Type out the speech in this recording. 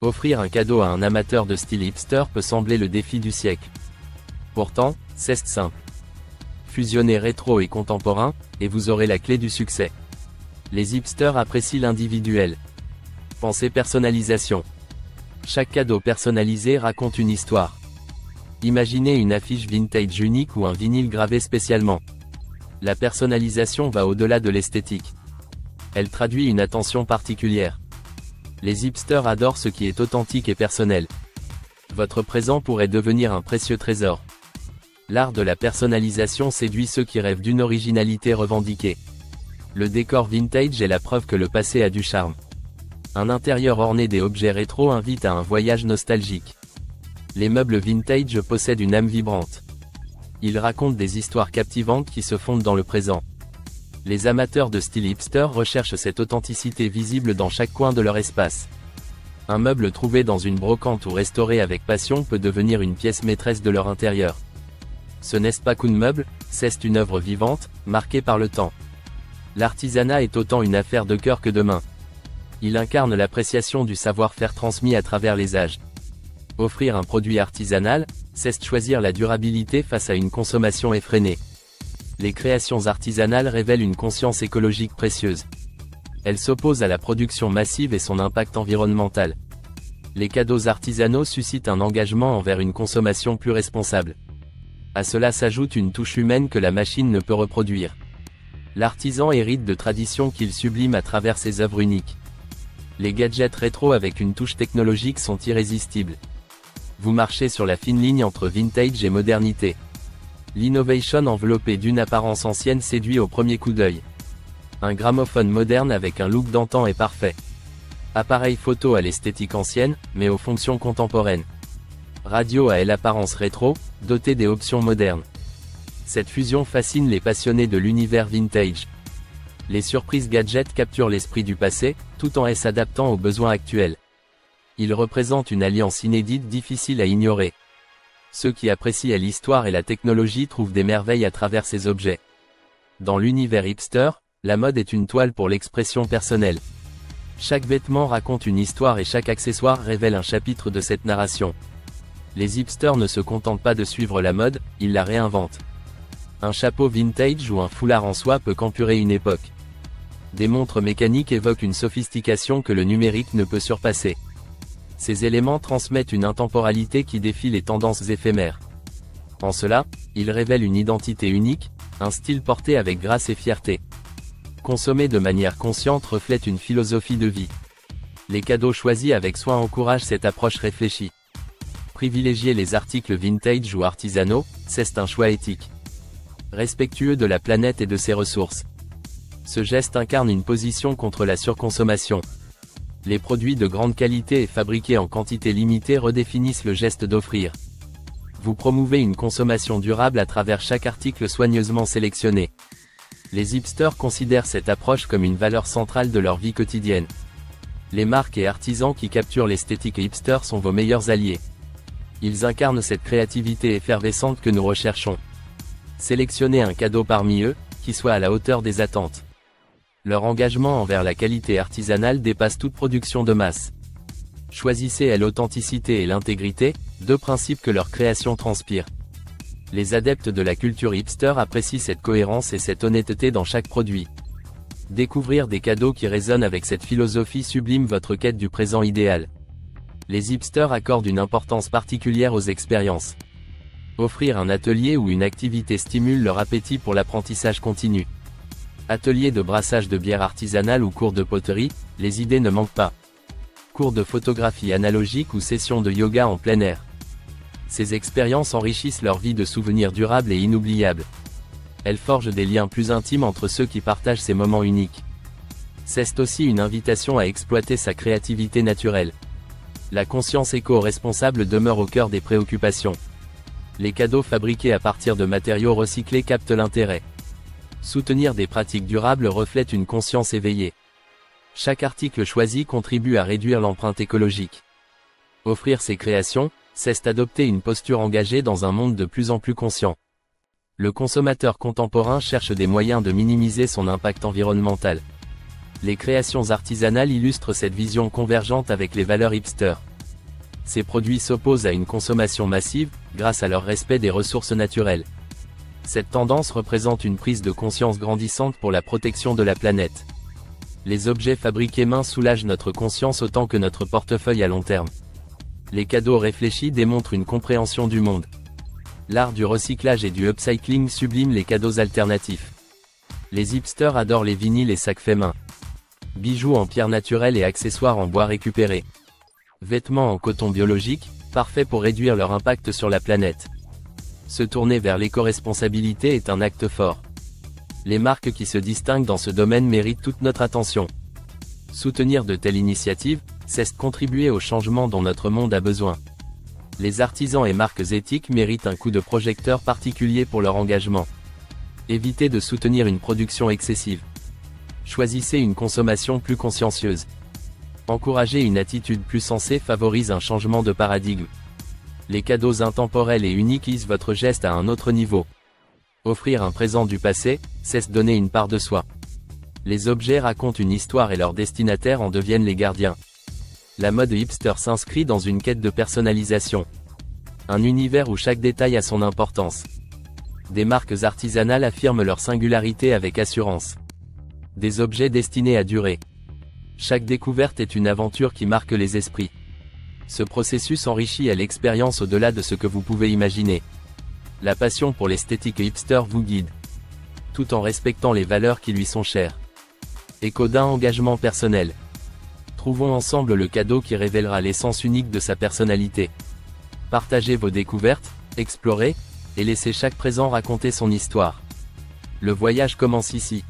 Offrir un cadeau à un amateur de style hipster peut sembler le défi du siècle. Pourtant, c'est simple. Fusionnez rétro et contemporain, et vous aurez la clé du succès. Les hipsters apprécient l'individuel. Pensez personnalisation. Chaque cadeau personnalisé raconte une histoire. Imaginez une affiche vintage unique ou un vinyle gravé spécialement. La personnalisation va au-delà de l'esthétique. Elle traduit une attention particulière. Les hipsters adorent ce qui est authentique et personnel. Votre présent pourrait devenir un précieux trésor. L'art de la personnalisation séduit ceux qui rêvent d'une originalité revendiquée. Le décor vintage est la preuve que le passé a du charme. Un intérieur orné des objets rétro invite à un voyage nostalgique. Les meubles vintage possèdent une âme vibrante. Ils racontent des histoires captivantes qui se fondent dans le présent. Les amateurs de style hipster recherchent cette authenticité visible dans chaque coin de leur espace. Un meuble trouvé dans une brocante ou restauré avec passion peut devenir une pièce maîtresse de leur intérieur. Ce n'est pas qu'un meuble, c'est une œuvre vivante, marquée par le temps. L'artisanat est autant une affaire de cœur que de main. Il incarne l'appréciation du savoir-faire transmis à travers les âges. Offrir un produit artisanal, c'est choisir la durabilité face à une consommation effrénée. Les créations artisanales révèlent une conscience écologique précieuse. Elles s'opposent à la production massive et son impact environnemental. Les cadeaux artisanaux suscitent un engagement envers une consommation plus responsable. À cela s'ajoute une touche humaine que la machine ne peut reproduire. L'artisan hérite de traditions qu'il sublime à travers ses œuvres uniques. Les gadgets rétro avec une touche technologique sont irrésistibles. Vous marchez sur la fine ligne entre vintage et modernité. L'innovation enveloppée d'une apparence ancienne séduit au premier coup d'œil. Un gramophone moderne avec un look d'antan est parfait. Appareil photo à l'esthétique ancienne, mais aux fonctions contemporaines. Radio à l'apparence rétro, doté des options modernes. Cette fusion fascine les passionnés de l'univers vintage. Les surprises gadgets capturent l'esprit du passé, tout en s'adaptant aux besoins actuels. Ils représentent une alliance inédite difficile à ignorer. Ceux qui apprécient l'histoire et la technologie trouvent des merveilles à travers ces objets. Dans l'univers hipster, la mode est une toile pour l'expression personnelle. Chaque vêtement raconte une histoire et chaque accessoire révèle un chapitre de cette narration. Les hipsters ne se contentent pas de suivre la mode, ils la réinventent. Un chapeau vintage ou un foulard en soie peut campurer une époque. Des montres mécaniques évoquent une sophistication que le numérique ne peut surpasser. Ces éléments transmettent une intemporalité qui défie les tendances éphémères. En cela, ils révèlent une identité unique, un style porté avec grâce et fierté. Consommer de manière consciente reflète une philosophie de vie. Les cadeaux choisis avec soin encouragent cette approche réfléchie. Privilégier les articles vintage ou artisanaux, c'est un choix éthique. Respectueux de la planète et de ses ressources. Ce geste incarne une position contre la surconsommation. Les produits de grande qualité et fabriqués en quantité limitée redéfinissent le geste d'offrir. Vous promouvez une consommation durable à travers chaque article soigneusement sélectionné. Les hipsters considèrent cette approche comme une valeur centrale de leur vie quotidienne. Les marques et artisans qui capturent l'esthétique hipster sont vos meilleurs alliés. Ils incarnent cette créativité effervescente que nous recherchons. Sélectionnez un cadeau parmi eux, qui soit à la hauteur des attentes. Leur engagement envers la qualité artisanale dépasse toute production de masse. Choisissez l'authenticité et l'intégrité, deux principes que leur création transpire. Les adeptes de la culture hipster apprécient cette cohérence et cette honnêteté dans chaque produit. Découvrir des cadeaux qui résonnent avec cette philosophie sublime votre quête du présent idéal. Les hipsters accordent une importance particulière aux expériences. Offrir un atelier ou une activité stimule leur appétit pour l'apprentissage continu. Atelier de brassage de bière artisanale ou cours de poterie, les idées ne manquent pas. Cours de photographie analogique ou sessions de yoga en plein air. Ces expériences enrichissent leur vie de souvenirs durables et inoubliables. Elles forgent des liens plus intimes entre ceux qui partagent ces moments uniques. C'est aussi une invitation à exploiter sa créativité naturelle. La conscience éco-responsable demeure au cœur des préoccupations. Les cadeaux fabriqués à partir de matériaux recyclés captent l'intérêt. Soutenir des pratiques durables reflète une conscience éveillée. Chaque article choisi contribue à réduire l'empreinte écologique. Offrir ses créations, c'est adopter une posture engagée dans un monde de plus en plus conscient. Le consommateur contemporain cherche des moyens de minimiser son impact environnemental. Les créations artisanales illustrent cette vision convergente avec les valeurs hipster. Ces produits s'opposent à une consommation massive, grâce à leur respect des ressources naturelles. Cette tendance représente une prise de conscience grandissante pour la protection de la planète. Les objets fabriqués main soulagent notre conscience autant que notre portefeuille à long terme. Les cadeaux réfléchis démontrent une compréhension du monde. L'art du recyclage et du upcycling sublime les cadeaux alternatifs. Les hipsters adorent les vinyles et sacs faits main. Bijoux en pierre naturelle et accessoires en bois récupéré. Vêtements en coton biologique, parfaits pour réduire leur impact sur la planète. Se tourner vers l'éco-responsabilité est un acte fort. Les marques qui se distinguent dans ce domaine méritent toute notre attention. Soutenir de telles initiatives, c'est contribuer au changement dont notre monde a besoin. Les artisans et marques éthiques méritent un coup de projecteur particulier pour leur engagement. Évitez de soutenir une production excessive. Choisissez une consommation plus consciencieuse. Encourager une attitude plus sensée favorise un changement de paradigme. Les cadeaux intemporels et uniques hissent votre geste à un autre niveau. Offrir un présent du passé, c'est se donner une part de soi. Les objets racontent une histoire et leurs destinataires en deviennent les gardiens. La mode hipster s'inscrit dans une quête de personnalisation. Un univers où chaque détail a son importance. Des marques artisanales affirment leur singularité avec assurance. Des objets destinés à durer. Chaque découverte est une aventure qui marque les esprits. Ce processus enrichit à l'expérience au-delà de ce que vous pouvez imaginer. La passion pour l'esthétique hipster vous guide. Tout en respectant les valeurs qui lui sont chères. Écho d'un engagement personnel. Trouvons ensemble le cadeau qui révélera l'essence unique de sa personnalité. Partagez vos découvertes, explorez, et laissez chaque présent raconter son histoire. Le voyage commence ici.